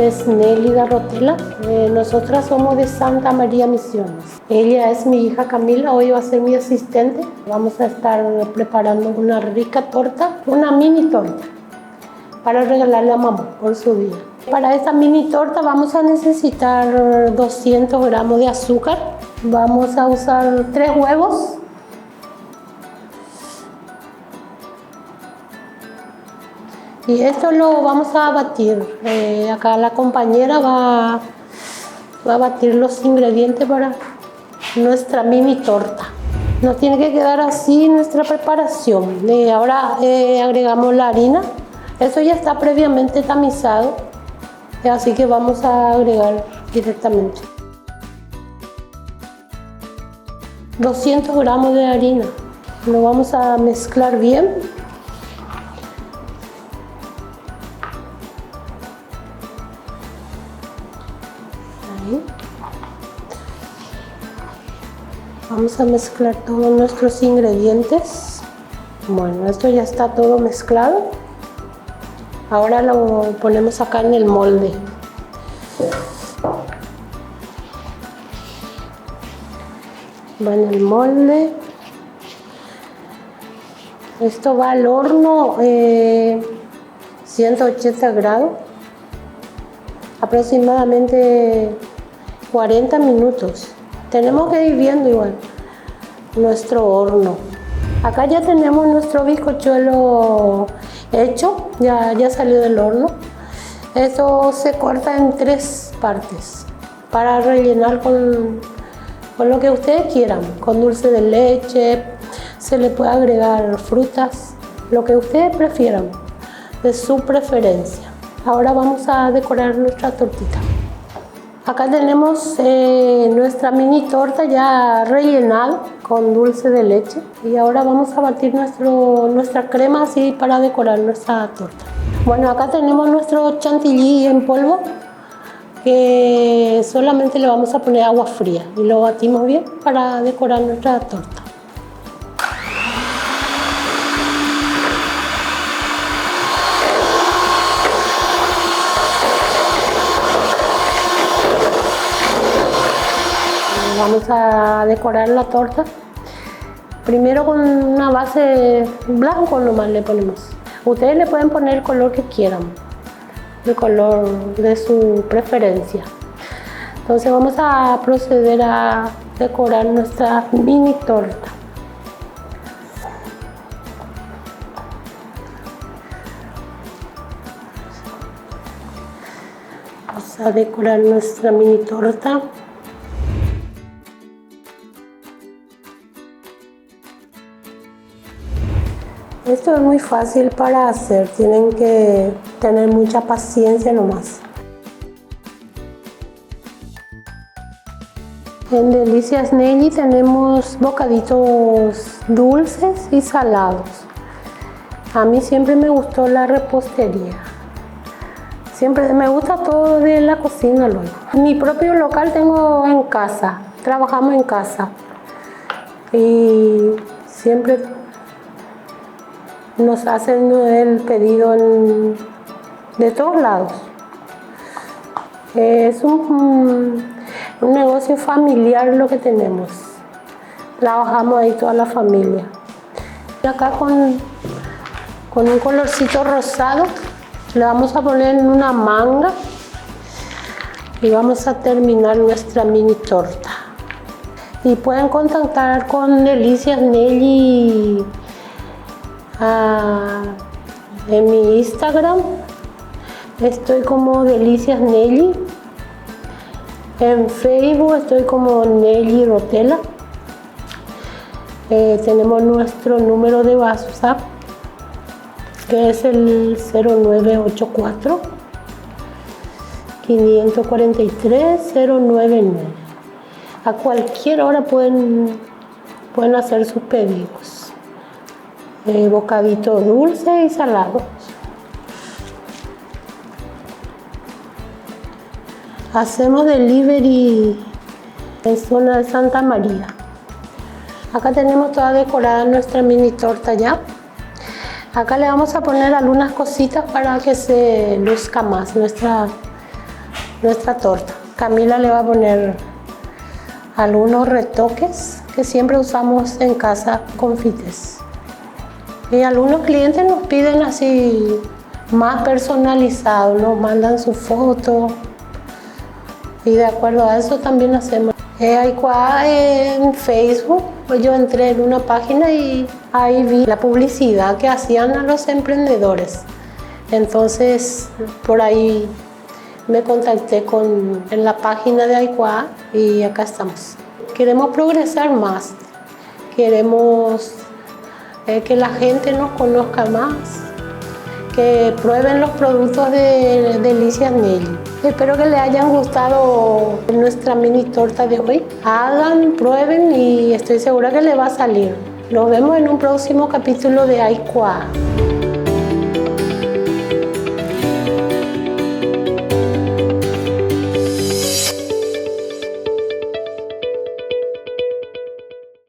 es Nélida Rotela. Nosotras somos de Santa María Misiones. Ella es mi hija Camila, hoy va a ser mi asistente. Vamos a estar preparando una rica torta, una mini torta, para regalarle a mamá por su día. Para esta mini torta vamos a necesitar 200 gramos de azúcar. Vamos a usar 3 huevos. Y esto lo vamos a batir. Acá la compañera va a batir los ingredientes para nuestra mini torta. Nos tiene que quedar así nuestra preparación. Ahora agregamos la harina. Esto ya está previamente tamizado, así que vamos a agregar directamente 200 gramos de harina. Lo vamos a mezclar bien. Vamos a mezclar todos nuestros ingredientes. Bueno, esto ya está todo mezclado. Ahora lo ponemos acá en el molde. Va en el molde. Esto va al horno 180 grados. Aproximadamente 40 minutos. Tenemos que ir viendo igual nuestro horno. Acá ya tenemos nuestro bizcochuelo hecho, ya salió del horno. Esto se corta en 3 partes para rellenar con lo que ustedes quieran, con dulce de leche, se le puede agregar frutas, lo que ustedes prefieran, de su preferencia. Ahora vamos a decorar nuestra tortita. Acá tenemos nuestra mini torta ya rellenada con dulce de leche y ahora vamos a batir nuestra crema así para decorar nuestra torta. Bueno, acá tenemos nuestro chantilly en polvo que solamente le vamos a poner agua fría y lo batimos bien para decorar nuestra torta. Vamos a decorar la torta. Primero con una base blanco nomás le ponemos. Ustedes le pueden poner el color que quieran, el color de su preferencia. Entonces vamos a proceder a decorar nuestra mini torta. Vamos a decorar nuestra mini torta. Esto es muy fácil para hacer, tienen que tener mucha paciencia nomás. En Delicias Nelly tenemos bocaditos dulces y salados. A mí siempre me gustó la repostería. Siempre me gusta todo de la cocina luego. Mi propio local tengo en casa, trabajamos en casa. Y siempre nos hacen el pedido de todos lados. Es un negocio familiar lo que tenemos. Trabajamos ahí toda la familia. Acá con un colorcito rosado le vamos a poner en una manga y vamos a terminar nuestra mini torta. Y pueden contactar con Delicias Nelly en mi Instagram. Estoy como Delicias Nelly. En Facebook estoy como Nelly Rotela. Tenemos nuestro número de WhatsApp que es el 0984 543 099. A cualquier hora pueden hacer sus pedidos. Bocadito dulce y salado. Hacemos delivery en zona de Santa María. Acá tenemos toda decorada nuestra mini torta ya. Acá le vamos a poner algunas cositas para que se luzca más nuestra torta. Camila le va a poner algunos retoques que siempre usamos en casa, confites. Y algunos clientes nos piden así más personalizado, nos mandan su foto y de acuerdo a eso también hacemos. En Facebook, pues yo entré en una página y ahí vi la publicidad que hacían a los emprendedores. Entonces por ahí me contacté en la página de Aikuá y acá estamos. Queremos progresar más, queremos que la gente nos conozca más, que prueben los productos de Delicias Nelly. Espero que les hayan gustado nuestra mini torta de hoy. Hagan, prueben y estoy segura que les va a salir. Nos vemos en un próximo capítulo de Aikuá.